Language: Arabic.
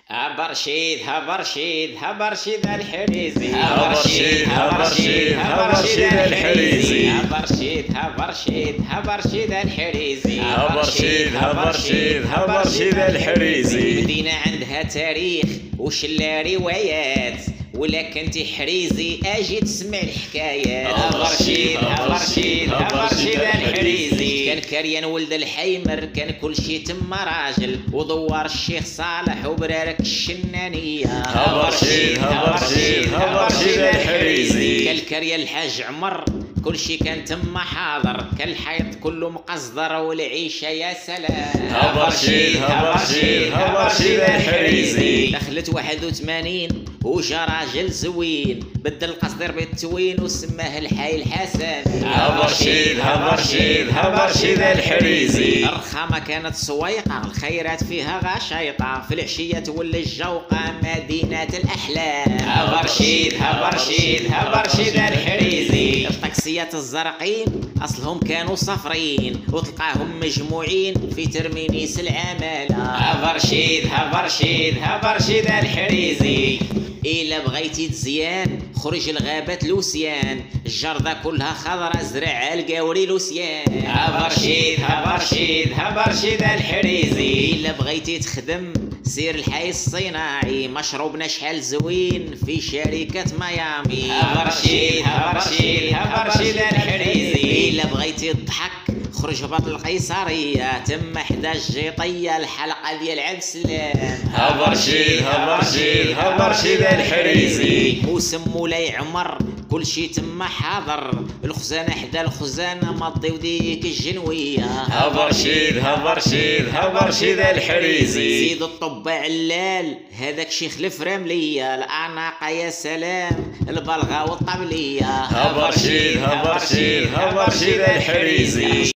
هبرشيد هبرشيد هبرشيد الحريزي هبرشيد هبرشيد هبرشيد الحريزي هبرشيد هبرشيد هبرشيد الحريزي هبرشيد هبرشيد هبرشيد الحريزي. مدينة عندها تاريخ وشلا روايات، ولا كنتي حريزي اجي تسمع الحكايات. هبرشيد هبرشيد هبرشيد الحريزي كان كريان ولد الحيمر، كان كل شي تما راجل، ودوار الشيخ صالح وبرارك الشنانية. هبرشيد هبرشيد هبرشيد الحريزي كان كريان الحاج عمر، كل شي كان تما حاضر، كان الحيط كله مقصدر والعيشة يا سلام. هبرشيد هبرشيد هبرشيد الحريزي. دخلت 81 وجا راجل زوين، بدل القصدير بالتوين وسماه الحي الحسن. هبرشيد هبرشيد هبرشيد الحريزي. الرخامة كانت سويقة، الخيرات فيها غشيطة، في العشية تولي الجوقة مدينة الأحلام. هبرشيد هبرشيد هبرشيد الحريزي. الطاكسيات الزرقين أصلهم كانوا صفرين، وتلقاهم مجموعين في ترمينيس العمالة. هبرشيد هبرشيد هبرشيد الحريزي. إلا بغيتي تزيان خرج لغابة لوسيان، الجردة كلها خضرا زرع القاوري لوسيان. هبرشيد هبرشيد هبرشيد الحريزي. إلا بغيتي تخدم سير الحي الصناعي، مشروبنا شحال زوين في شركة ميامي. هبرشيد هبرشيد هبرشيد الحريزي. إلا بغيتي تضحك خرج هبط القيصرية، تم حدا الجيطية الحلقة ديال عبد السلام. هبرشيد هبرشيد هبرشيد الحريزي. موسم مولاي عمر كل شي تما حاضر، الخزانة حدا الخزانة مضي وديك الجنوية. هبرشيد هبرشيد هبرشيد الحريزي. زيد الطب علال هذاك شيخ الفراملية، الأعناقة يا سلام البلغة والطبلية. هبرشيد هبرشيد هبرشيد الحريزي.